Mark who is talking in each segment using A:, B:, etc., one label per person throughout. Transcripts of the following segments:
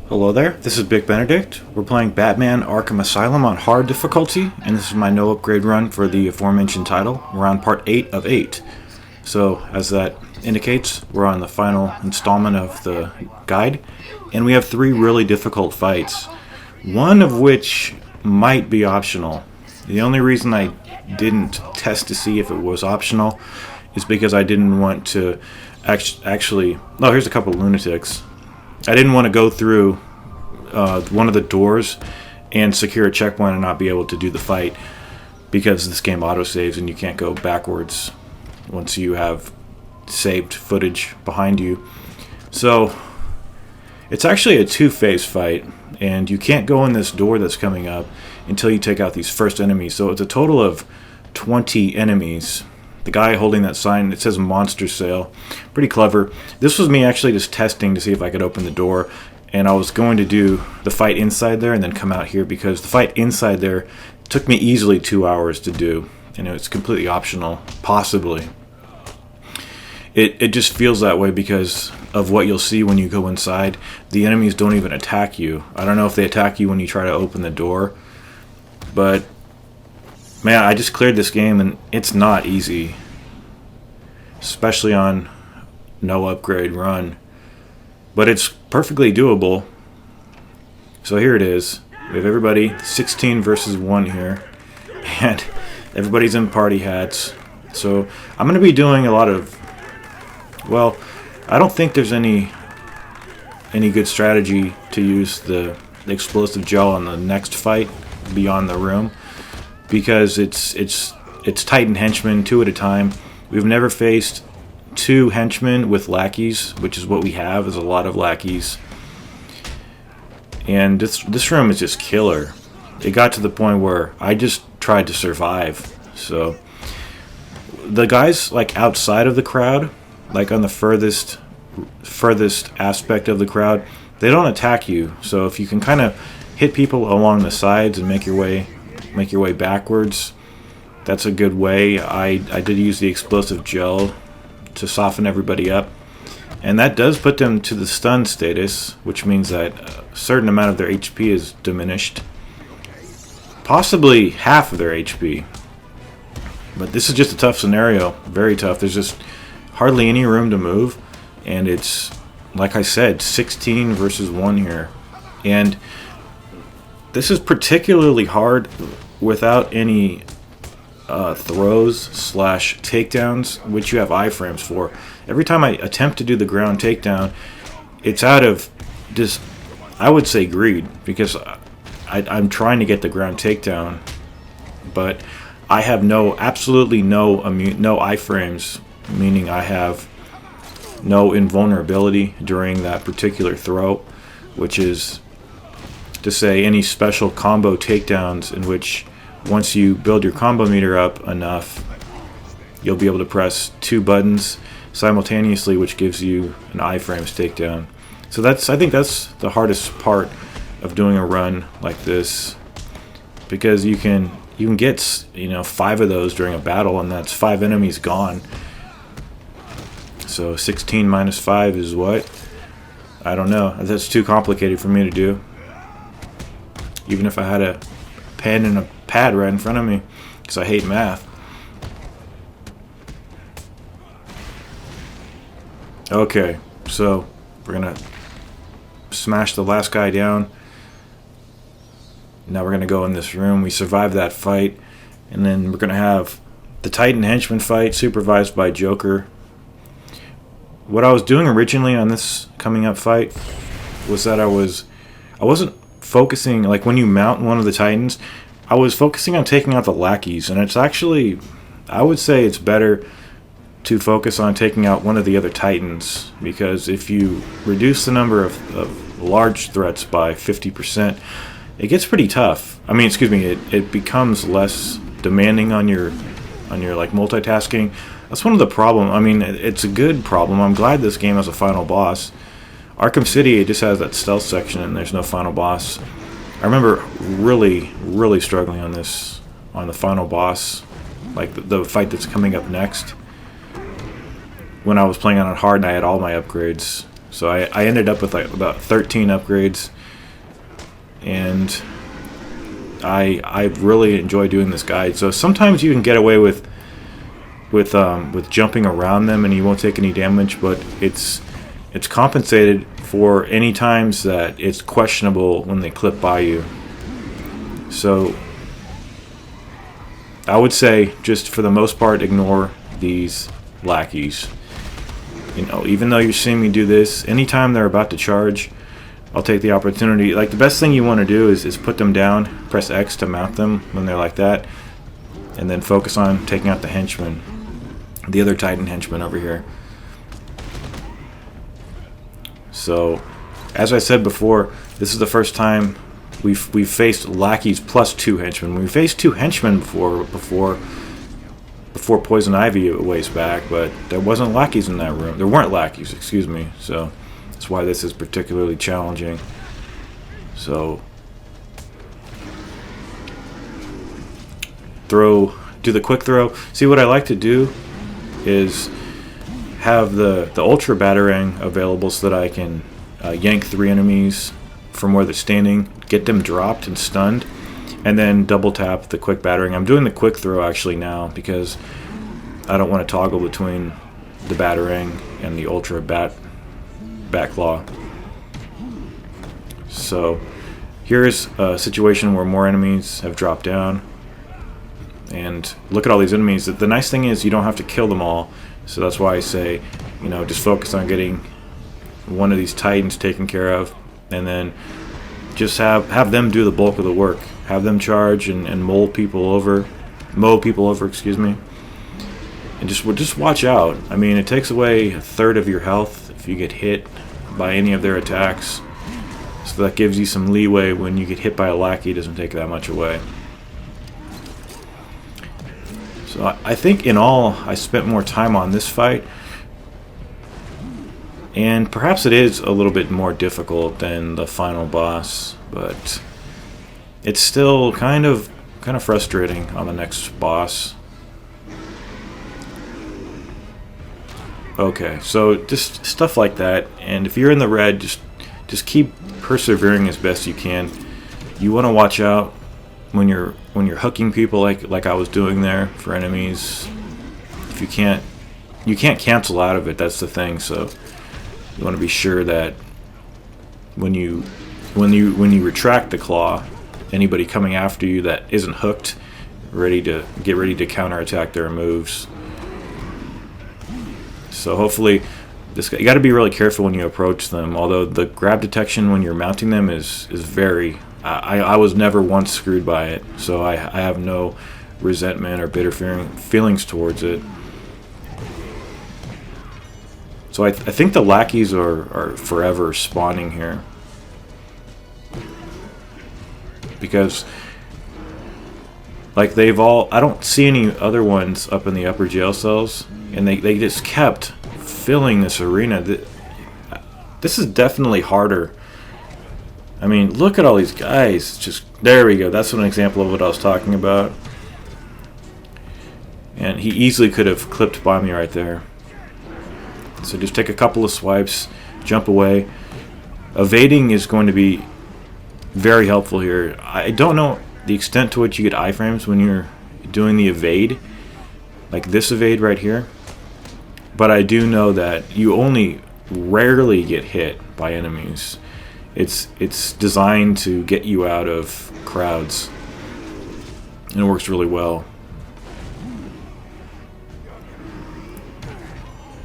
A: Hello there, this is Big Benedict. We're playing Batman Arkham Asylum on hard difficulty, and this is my no upgrade run for the aforementioned title. We're on part 8 of 8. So, as that indicates, we're on the final installment of the guide, and we have 3 really difficult fights, one of which might be optional. The only reason I didn't test to see if it was optional is because I didn't want to actually... Oh, here's a couple of lunatics. I didn't want to go through one of the doors and secure a checkpoint and not be able to do the fight because this game autosaves and you can't go backwards once you have saved footage behind you. So it's actually a two-phase fight, and you can't go in this door that's coming up until you take out these first enemies. So it's a total of 20 enemies. The guy holding that sign, it says monster sale. Pretty clever. This was me actually just testing to see if I could open the door. And I was going to do the fight inside there and then come out here because the fight inside there took me easily 2 hours to do. And it's completely optional, possibly. It just feels that way because of what you'll see when you go inside. The enemies don't even attack you. I don't know if they attack you when you try to open the door. But man, I just cleared this game and it's not easy, especially on no upgrade run, but it's perfectly doable. So here it is. We have everybody 16 versus 1 here, and everybody's in party hats. So I'm going to be doing a lot of, well, I don't think there's any good strategy to use the explosive gel on the next fight beyond the room. Because it's Titan henchmen 2 at a time. We've never faced 2 henchmen with lackeys, which is what we have, is a lot of lackeys. And this room is just killer. It got to the point where I just tried to survive. So the guys like outside of the crowd, like on the furthest aspect of the crowd, they don't attack you. So if you can kind of hit people along the sides and make your way backwards, that's a good way. I did use the explosive gel to soften everybody up, and that does put them to the stun status, which means that a certain amount of their HP is diminished, possibly half of their HP. But this is just a tough scenario, very tough. There's just hardly any room to move, and it's, like I said, 16 versus 1 here. And this is particularly hard without any throws / takedowns, which you have iframes for. Every time I attempt to do the ground takedown, it's out of just, I would say, greed, because I'm trying to get the ground takedown, but I have absolutely no iframes, meaning I have no invulnerability during that particular throw, which is to say any special combo takedowns in which once you build your combo meter up enough, you'll be able to press 2 buttons simultaneously, which gives you an iframes takedown. So I think that's the hardest part of doing a run like this, because you can get 5 of those during a battle, and that's 5 enemies gone. So 16 minus 5 is what? I don't know. That's too complicated for me to do. Even if I had a pen and a pad right in front of me, because I hate math. Okay, so we're gonna smash the last guy down. Now we're gonna go in this room. We survived that fight, and then we're gonna have the Titan henchman fight supervised by Joker. What I was doing originally on this coming up fight was that I wasn't focusing, like when you mount one of the Titans, I was focusing on taking out the lackeys, and it's actually, I would say it's better to focus on taking out one of the other Titans, because if you reduce the number of large threats by 50%, it gets pretty tough. I mean, excuse me, it becomes less demanding on your like multitasking. That's one of the problems. I mean, it's a good problem. I'm glad this game has a final boss. Arkham City, it just has that stealth section and there's no final boss. I remember really, really struggling on the final boss, like the fight that's coming up next, when I was playing on it hard and I had all my upgrades. So I ended up with like about 13 upgrades, and I really enjoy doing this guide. So sometimes you can get away with jumping around them and you won't take any damage, but it's compensated for any times that it's questionable when they clip by you. So I would say, just for the most part, ignore these lackeys. You know, even though you're seeing me do this, anytime they're about to charge, I'll take the opportunity. Like, the best thing you want to do is put them down, press X to mount them when they're like that, and then focus on taking out the henchman, the other Titan henchman over here. So, as I said before, this is the first time we've faced lackeys plus 2 henchmen. We faced 2 henchmen before Poison Ivy a ways back, but there wasn't lackeys in that room. There weren't lackeys, excuse me. So that's why this is particularly challenging. So do the quick throw. See, what I like to do is have the Ultra Batarang available so that I can yank 3 enemies from where they're standing, get them dropped and stunned, and then double tap the quick Batarang. I'm doing the quick throw actually now because I don't want to toggle between the Batarang and the Ultra Bat-Claw. So here's a situation where more enemies have dropped down, and look at all these enemies. The nice thing is you don't have to kill them all, so that's why I say, you know, just focus on getting one of these Titans taken care of, and then just have them do the bulk of the work. Have them charge and mow people over, excuse me. And just watch out. I mean, it takes away 1/3 of your health if you get hit by any of their attacks. So that gives you some leeway when you get hit by a lackey. It doesn't take that much away. So I think in all, I spent more time on this fight. And perhaps it is a little bit more difficult than the final boss, but it's still kind of frustrating on the next boss. Okay, so just stuff like that, and if you're in the red, just keep persevering as best you can. You want to watch out when you're hooking people like I was doing there for enemies. If you can't cancel out of it. That's the thing. So you want to be sure that when you retract the claw, anybody coming after you that isn't hooked, get ready to counterattack their moves. So hopefully, you got to be really careful when you approach them. Although the grab detection when you're mounting them is very. I was never once screwed by it, so I have no resentment or bitter feelings towards it. So I think the lackeys are forever spawning here, because like I don't see any other ones up in the upper jail cells, and they just kept filling this arena. This is definitely harder. I mean, look at all these guys. Just there we go. That's an example of what I was talking about. And he easily could have clipped by me right there. So just take a couple of swipes, jump away. Evading is going to be very helpful here. I don't know the extent to which you get iframes when you're doing the evade, like this evade right here. But I do know that you only rarely get hit by enemies. It's designed to get you out of crowds, and it works really well.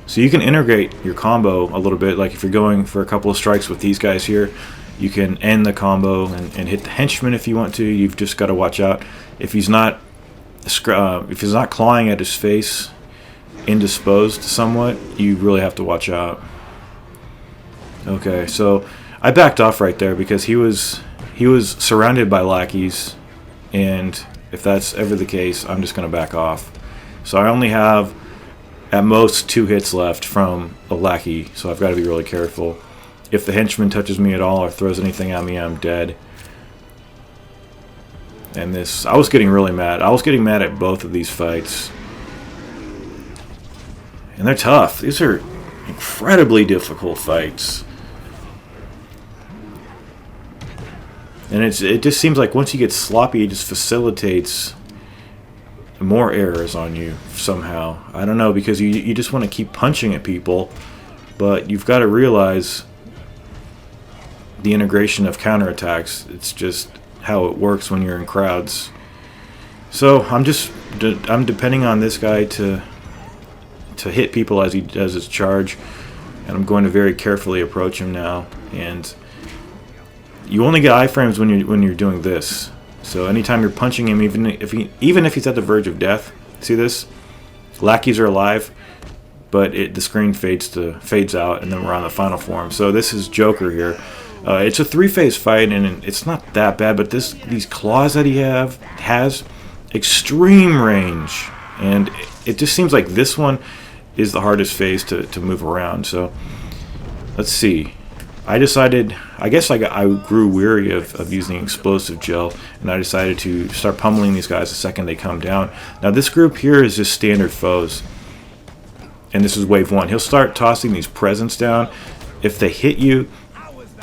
A: So you can integrate your combo a little bit. Like if you're going for a couple of strikes with these guys here, you can end the combo and hit the henchman if you want to. You've just got to watch out. If he's not clawing at his face, indisposed somewhat, you really have to watch out. Okay, so I backed off right there because he was surrounded by lackeys, and if that's ever the case, I'm just going to back off. So I only have at most 2 hits left from a lackey, so I've got to be really careful. If the henchman touches me at all or throws anything at me, I'm dead. And I was getting really mad. I was getting mad at both of these fights. And they're tough. These are, incredibly difficult fights. And it just seems like once you get sloppy, it just facilitates more errors on you somehow. I don't know, because you just want to keep punching at people, but you've got to realize the integration of counterattacks. It's just how it works when you're in crowds. So I'm depending on this guy to hit people as he does his charge, and I'm going to very carefully approach him now. And you only get iframes when you're doing this. So anytime you're punching him, even if he's at the verge of death, see this? Lackeys are alive, but the screen fades out, and then we're on the final form. So this is Joker here. It's a 3-phase fight, and it's not that bad, but these claws that he has extreme range, and it just seems like this one is the hardest phase to move around. So let's see. I decided, I guess I grew weary of using explosive gel, and I decided to start pummeling these guys the second they come down. Now this group here is just standard foes, and this is wave 1. He'll start tossing these presents down. If they hit you,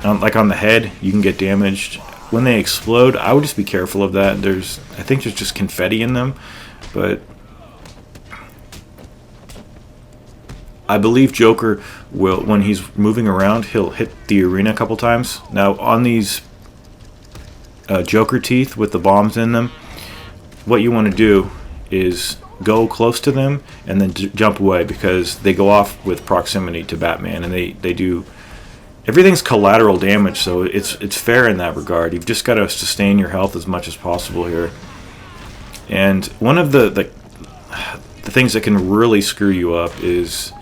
A: like on the head, you can get damaged. When they explode, I would just be careful of that. I think there's just confetti in them, but I believe Joker will, when he's moving around, he'll hit the arena a couple times. Now, on these Joker teeth with the bombs in them, what you want to do is go close to them and then jump away, because they go off with proximity to Batman, and they do... Everything's collateral damage, so it's fair in that regard. You've just got to sustain your health as much as possible here. And one of the things that can really screw you up is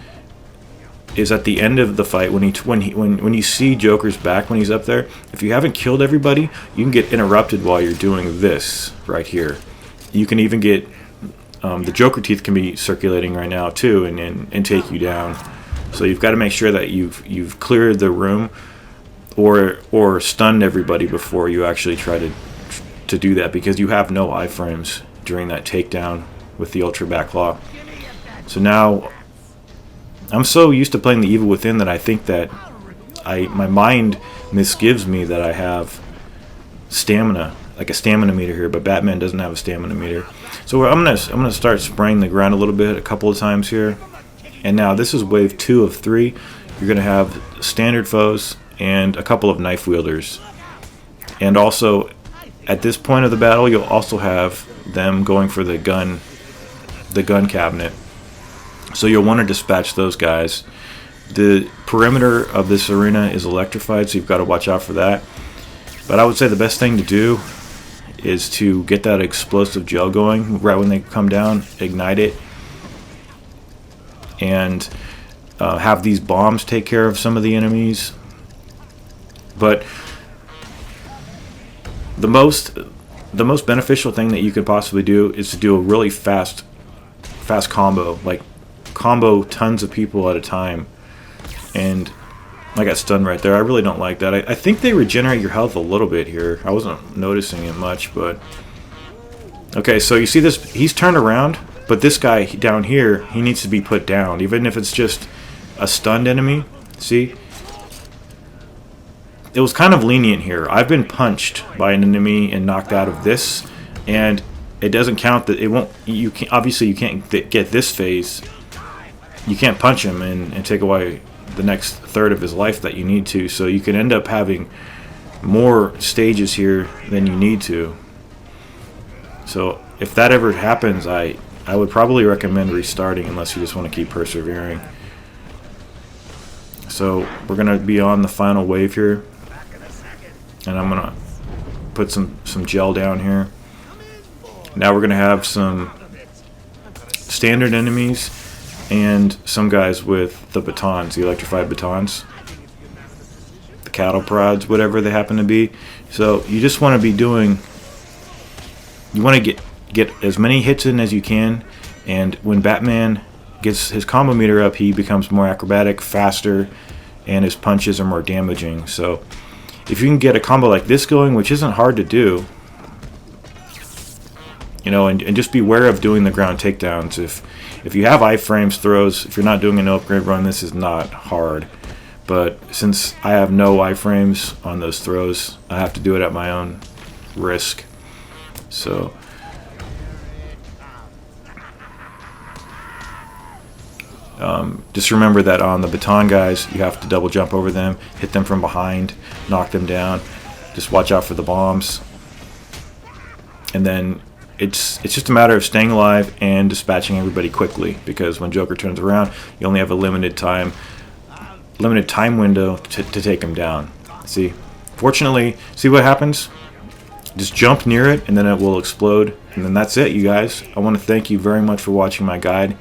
A: at the end of the fight, when you see Joker's back when he's up there. If you haven't killed everybody, you can get interrupted while you're doing this right here. You can even get the Joker teeth can be circulating right now too, and take you down. So you've got to make sure that you've cleared the room or stunned everybody before you actually try to do that, because you have no iframes during that takedown with the Ultra Backlaw. So now I'm so used to playing the Evil Within that I think that my mind misgives me that I have stamina, like a stamina meter here, but Batman doesn't have a stamina meter. So I'm gonna start spraying the ground a little bit, a couple of times here. And now this is wave 2 of 3. You're gonna have standard foes and a couple of knife wielders. And also, at this point of the battle, you'll also have them going for the gun cabinet. So you'll want to dispatch those guys. The perimeter of this arena is electrified, so you've got to watch out for that. But I would say the best thing to do is to get that explosive gel going right when they come down, ignite it, and have these bombs take care of some of the enemies. But the most beneficial thing that you could possibly do is to do a really fast combo, like combo tons of people at a time. And I got stunned right there. I really don't like that. I think they regenerate your health a little bit here. I wasn't noticing it much, but okay, so you see this, he's turned around, but this guy down here, he needs to be put down, even if it's just a stunned enemy. See, it was kind of lenient here. I've been punched by an enemy and knocked out of this, and it doesn't count that it won't. You can't, obviously you can't get this phase. You can't punch him and take away the next third of his life that you need to. So you can end up having more stages here than you need to. So if that ever happens, I would probably recommend restarting, unless you just want to keep persevering. So we're gonna be on the final wave here, and I'm gonna put some gel down here. Now we're gonna have some standard enemies and some guys with the batons, the electrified batons, the cattle prods, whatever they happen to be. So you just want to be doing, you want to get as many hits in as you can, and when Batman gets his combo meter up, he becomes more acrobatic, faster, and his punches are more damaging. So if you can get a combo like this going, which isn't hard to do, you know, and just beware of doing the ground takedowns. If you have iframes throws, if you're not doing a no upgrade run, this is not hard. But since I have no iframes on those throws, I have to do it at my own risk. So just remember that on the baton guys, you have to double jump over them, hit them from behind, knock them down. Just watch out for the bombs. And then it's just a matter of staying alive and dispatching everybody quickly, because when Joker turns around, you only have a limited time window to take him down. See, fortunately, see what happens? Just jump near it and then it will explode, and then that's it, you guys. I want to thank you very much for watching my guide.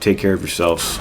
A: Take care of yourselves.